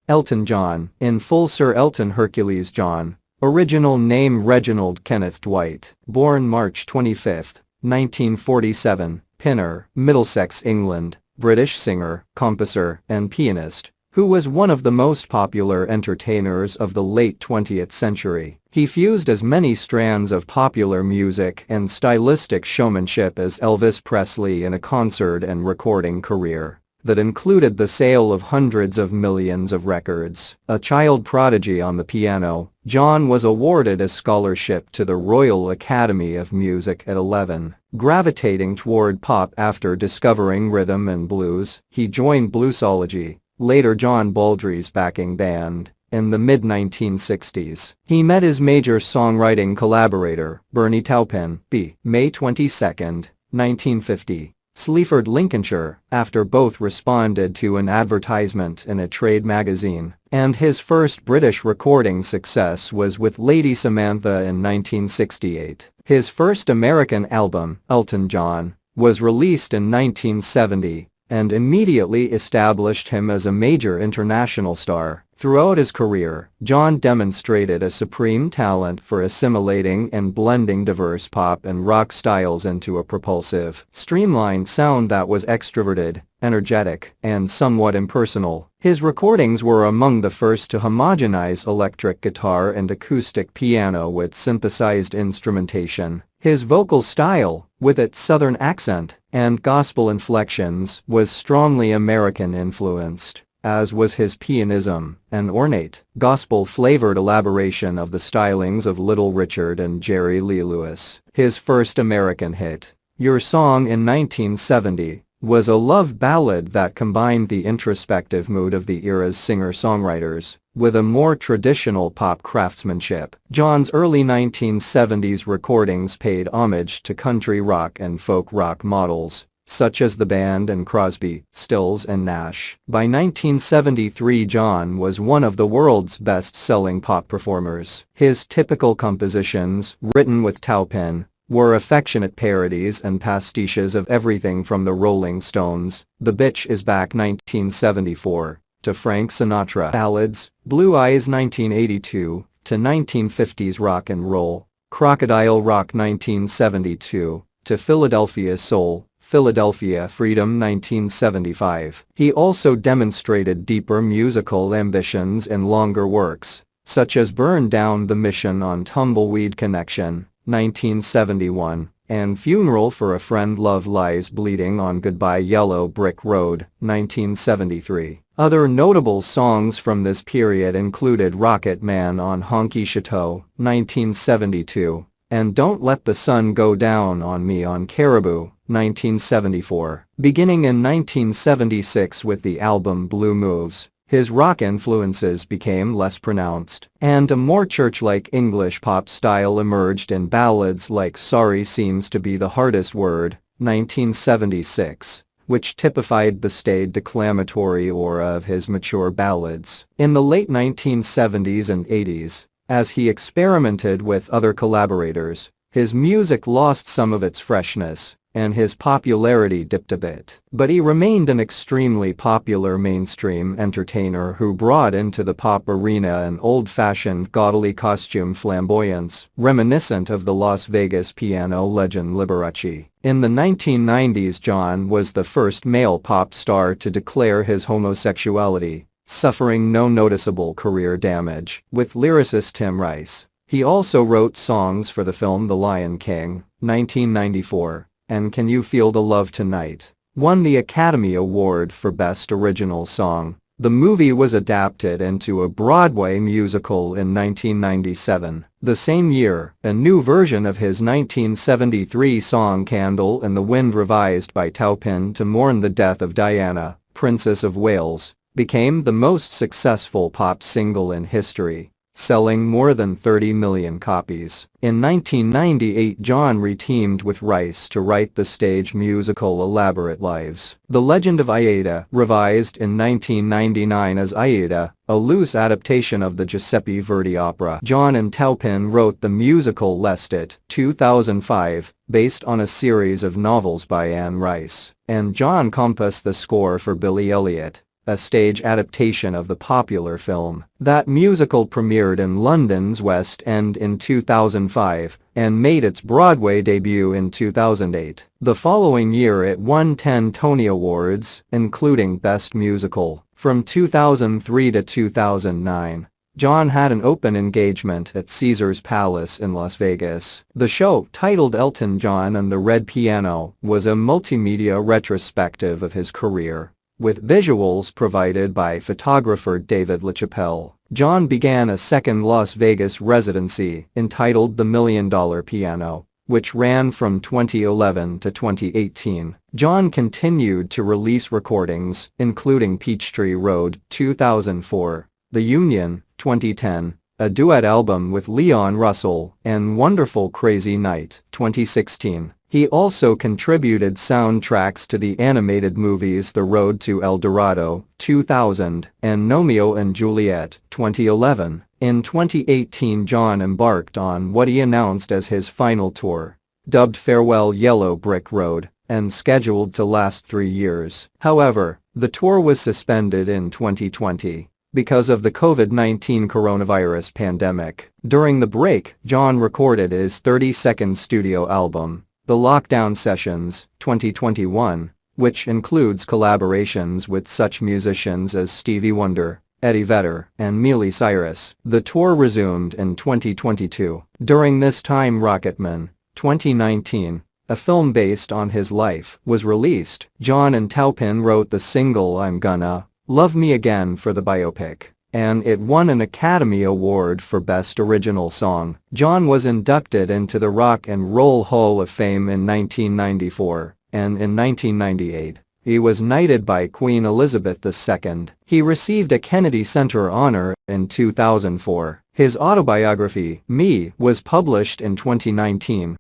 Elton John, in full Sir Elton Hercules John. Original name Reginald Kenneth Dwight. Born March 25, 1947, Pinner, Middlesex, England. British singer, composer, and pianist, who was one of the most popular entertainers of the late 20th century. He fused as many strands of popular music and stylistic showmanship as Elvis Presley in a concert and recording career that included the sale of hundreds of millions of records. A child prodigy on the piano, John was awarded a scholarship to the Royal Academy of Music at 11. Gravitating toward pop after discovering rhythm and blues, he joined bluesology, later John Baldry's backing band, in the mid-1960s. He met his major songwriting collaborator, Bernie Taupin, May 22, 1950. Sleaford, Lincolnshire, after both responded to an advertisement in a trade magazine, and his first British recording success was with Lady Samantha in 1968. His first American album, Elton John, was released in 1970 and immediately established him as a major international star. Throughout his career, John demonstrated a supreme talent for assimilating and blending diverse pop and rock styles into a propulsive, streamlined sound that was extroverted, energetic, and somewhat impersonal. His recordings were among the first to homogenize electric guitar and acoustic piano with synthesized instrumentation. His vocal style, with its southern accent and gospel inflections, was strongly American-influenced, as was his pianism, an ornate, gospel-flavored elaboration of the stylings of Little Richard and Jerry Lee Lewis. His first American hit, Your Song in 1970, was a love ballad that combined the introspective mood of the era's singer-songwriters with a more traditional pop craftsmanship. John's early 1970s recordings paid homage to country rock and folk rock models, such as the band and Crosby, Stills and Nash. By 1973, John was one of the world's best-selling pop performers. His typical compositions, written with Taupin, were affectionate parodies and pastiches of everything from the Rolling Stones, The Bitch Is Back 1974, to Frank Sinatra ballads, Blue Eyes 1982, to 1950s rock and roll, Crocodile Rock 1972, to Philadelphia Soul, Philadelphia Freedom 1975. He also demonstrated deeper musical ambitions in longer works, such as Burn Down the Mission on Tumbleweed Connection, 1971, and Funeral for a Friend Love Lies Bleeding on Goodbye Yellow Brick Road, 1973. Other notable songs from this period included Rocket Man on Honky Chateau, 1972, and Don't Let the Sun Go Down on Me on Caribou, 1974. Beginning in 1976 with the album Blue Moves, his rock influences became less pronounced, and a more church-like English pop style emerged in ballads like Sorry Seems to Be the Hardest Word, 1976, which typified the staid declamatory aura of his mature ballads. In the late 1970s and 80s, as he experimented with other collaborators, his music lost some of its freshness, and his popularity dipped a bit. But he remained an extremely popular mainstream entertainer who brought into the pop arena an old-fashioned gaudily costume flamboyance, reminiscent of the Las Vegas piano legend Liberace. In the 1990s, John was the first male pop star to declare his homosexuality, suffering no noticeable career damage. With lyricist Tim Rice, he also wrote songs for the film The Lion King, 1994, and Can You Feel the Love Tonight won the Academy Award for Best Original Song. The movie was adapted into a Broadway musical in 1997. The same year, a new version of his 1973 song Candle in the Wind, revised by Taupin to mourn the death of Diana, Princess of Wales, became the most successful pop single in history, selling more than 30 million copies. In 1998, John reteamed with Rice to write the stage musical Elaborate Lives. The Legend of Aida, revised in 1999 as Aida, a loose adaptation of the Giuseppe Verdi opera. John and Taupin wrote the musical Lestat, 2005, based on a series of novels by Anne Rice, and John composed the score for Billy Elliot, a stage adaptation of the popular film. That musical premiered in London's West End in 2005 and made its Broadway debut in 2008. The following year it won 10 Tony Awards, including Best Musical. From 2003 to 2009, John had an open engagement at Caesars Palace in Las Vegas. The show, titled Elton John and the Red Piano, was a multimedia retrospective of his career, with visuals provided by photographer David LaChapelle. John began a second Las Vegas residency entitled The $1 Million Piano, which ran from 2011 to 2018. John continued to release recordings, including Peachtree Road, 2004, The Union, 2010, a duet album with Leon Russell, and Wonderful Crazy Night, 2016. He also contributed soundtracks to the animated movies The Road to El Dorado, 2000, and Romeo and Juliet, 2011. In 2018, John embarked on what he announced as his final tour, dubbed Farewell Yellow Brick Road, and scheduled to last 3 years. However, the tour was suspended in 2020 because of the COVID-19 coronavirus pandemic. During the break, John recorded his 32nd studio album, The Lockdown Sessions, 2021, which includes collaborations with such musicians as Stevie Wonder, Eddie Vedder, and Miley Cyrus. The tour resumed in 2022. During this time, Rocketman, 2019, a film based on his life, was released. John and Taupin wrote the single I'm Gonna Love Me Again for the biopic, and it won an Academy Award for Best Original Song. John was inducted into the Rock and Roll Hall of Fame in 1994, and in 1998, he was knighted by Queen Elizabeth II. He received a Kennedy Center honor in 2004. His autobiography, Me, was published in 2019.